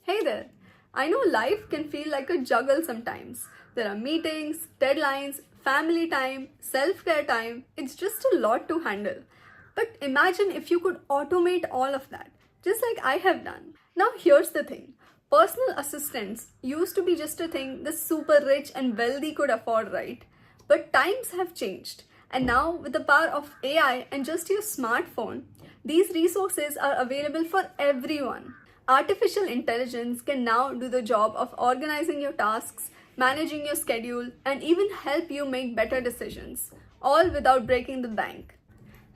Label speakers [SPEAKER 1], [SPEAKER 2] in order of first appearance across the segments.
[SPEAKER 1] Hey there! I know life can feel like a juggle sometimes. There are meetings, deadlines, family time, self care time. It's just a lot to handle. But imagine if you could automate all of that, just like I have done. Now, here's the thing, personal assistants used to be just a thing the super rich and wealthy could afford, right? But times have changed. And now, with the power of AI and just your smartphone, these resources are available for everyone. Artificial intelligence can now do the job of organizing your tasks, managing your schedule, and even help you make better decisions, all without breaking the bank.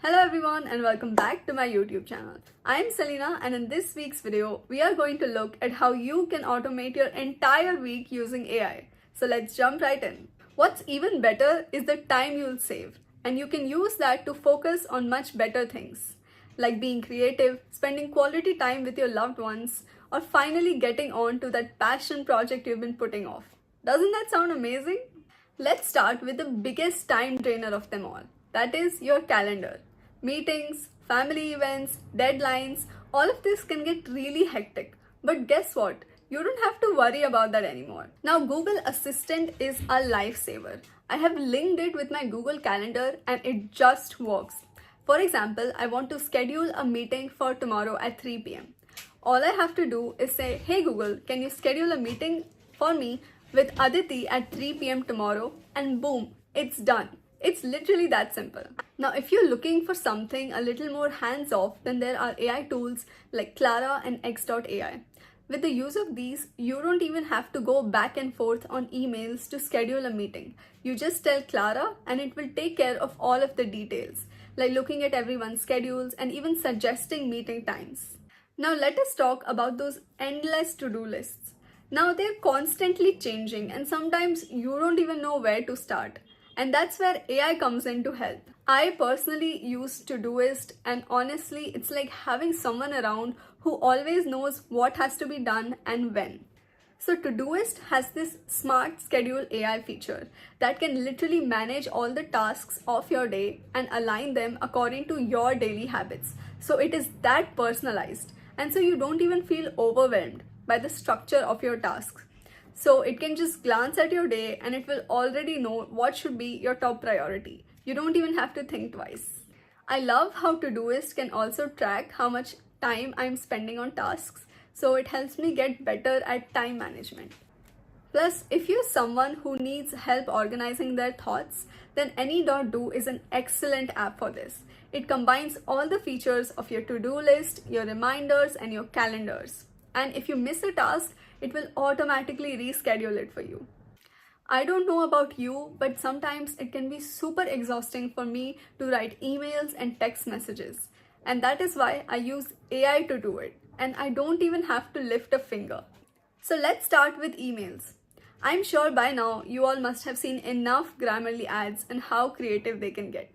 [SPEAKER 1] Hello everyone and welcome back to my YouTube channel. I am Selena and in this week's video, we are going to look at how you can automate your entire week using AI. So let's jump right in. What's even better is the time you'll save, and you can use that to focus on much better things, like being creative, spending quality time with your loved ones, or finally getting on to that passion project you've been putting off. Doesn't that sound amazing? Let's start with the biggest time drainer of them all. That is your calendar. Meetings, family events, deadlines, all of this can get really hectic. But guess what? You don't have to worry about that anymore. Now, Google Assistant is a lifesaver. I have linked it with my Google Calendar and it just works. For example, I want to schedule a meeting for tomorrow at 3 p.m. All I have to do is say, hey Google, can you schedule a meeting for me with Aditi at 3 p.m. tomorrow? And boom, it's done. It's literally that simple. Now, if you're looking for something a little more hands-off, then there are AI tools like Clara and X.AI. With the use of these, you don't even have to go back and forth on emails to schedule a meeting. You just tell Clara and it will take care of all of the details, like looking at everyone's schedules and even suggesting meeting times. Now let us talk about those endless to-do lists. Now they're constantly changing and sometimes you don't even know where to start. And that's where AI comes in to help. I personally use Todoist and honestly, it's like having someone around who always knows what has to be done and when. So Todoist has this smart schedule AI feature that can literally manage all the tasks of your day and align them according to your daily habits. So it is that personalized. And so you don't even feel overwhelmed by the structure of your tasks. So it can just glance at your day and it will already know what should be your top priority. You don't even have to think twice. I love how Todoist can also track how much time I'm spending on tasks. So it helps me get better at time management. Plus, if you're someone who needs help organizing their thoughts, then Any.do is an excellent app for this. It combines all the features of your to-do list, your reminders, and your calendars. And if you miss a task, it will automatically reschedule it for you. I don't know about you, but sometimes it can be super exhausting for me to write emails and text messages. And that is why I use AI to do it. And I don't even have to lift a finger. So let's start with emails. I'm sure by now you all must have seen enough Grammarly ads and how creative they can get.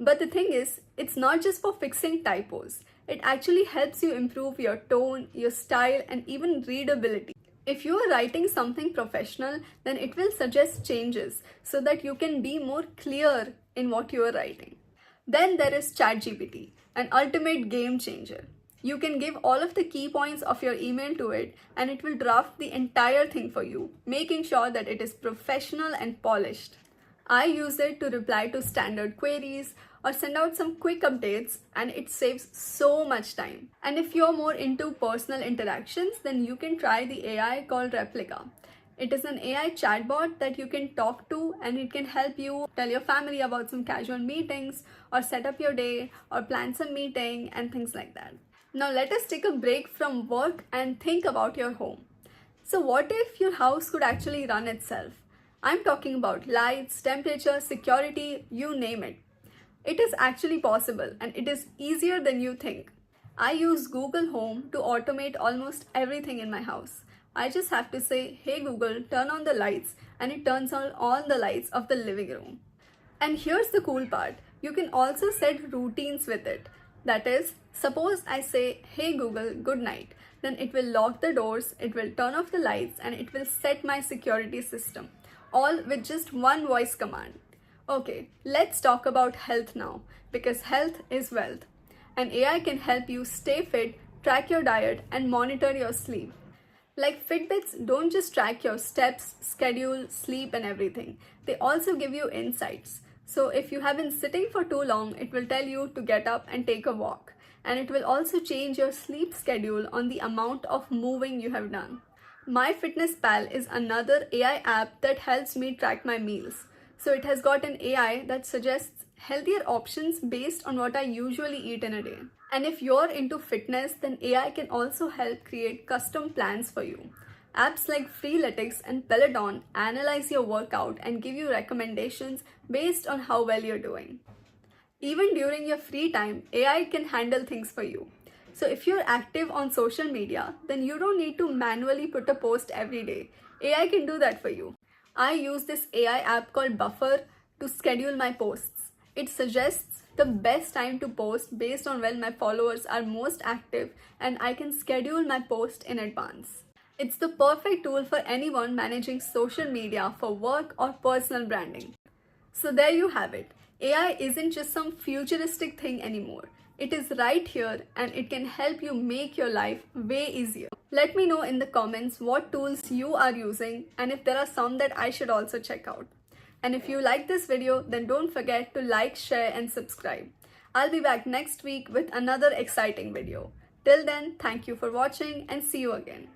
[SPEAKER 1] But the thing is, it's not just for fixing typos. It actually helps you improve your tone, your style, and even readability. If you are writing something professional, then it will suggest changes so that you can be more clear in what you are writing. Then there is ChatGPT, an ultimate game changer. You can give all of the key points of your email to it and it will draft the entire thing for you, making sure that it is professional and polished. I use it to reply to standard queries or send out some quick updates and it saves so much time. And if you're more into personal interactions, then you can try the AI called Replica. It is an AI chatbot that you can talk to and it can help you tell your family about some casual meetings or set up your day or plan some meeting and things like that. Now let us take a break from work and think about your home. So what if your house could actually run itself? I'm talking about lights, temperature, security, you name it. It is actually possible and it is easier than you think. I use Google Home to automate almost everything in my house. I just have to say, hey Google, turn on the lights, and it turns on all the lights of the living room. And here's the cool part. You can also set routines with it. That is, suppose I say, hey Google, good night. Then it will lock the doors, it will turn off the lights, and it will set my security system. All with just one voice command. Okay, let's talk about health now, because health is wealth. And AI can help you stay fit, track your diet, and monitor your sleep. Like Fitbits don't just track your steps, schedule, sleep, and everything, they also give you insights. So if you have been sitting for too long, it will tell you to get up and take a walk. And it will also change your sleep schedule on the amount of moving you have done. MyFitnessPal is another AI app that helps me track my meals. So it has got an AI that suggests healthier options based on what I usually eat in a day. And if you're into fitness, then AI can also help create custom plans for you. Apps like Freeletics and Peloton analyze your workout and give you recommendations based on how well you're doing. Even during your free time, AI can handle things for you. So if you're active on social media, then you don't need to manually put a post every day. AI can do that for you. I use this AI app called Buffer to schedule my posts. It suggests the best time to post based on when my followers are most active, and I can schedule my post in advance. It's the perfect tool for anyone managing social media for work or personal branding. So there you have it. AI isn't just some futuristic thing anymore. It is right here and it can help you make your life way easier. Let me know in the comments what tools you are using and if there are some that I should also check out. And if you like this video, then don't forget to like, share and subscribe. I'll be back next week with another exciting video. Till then, thank you for watching and see you again.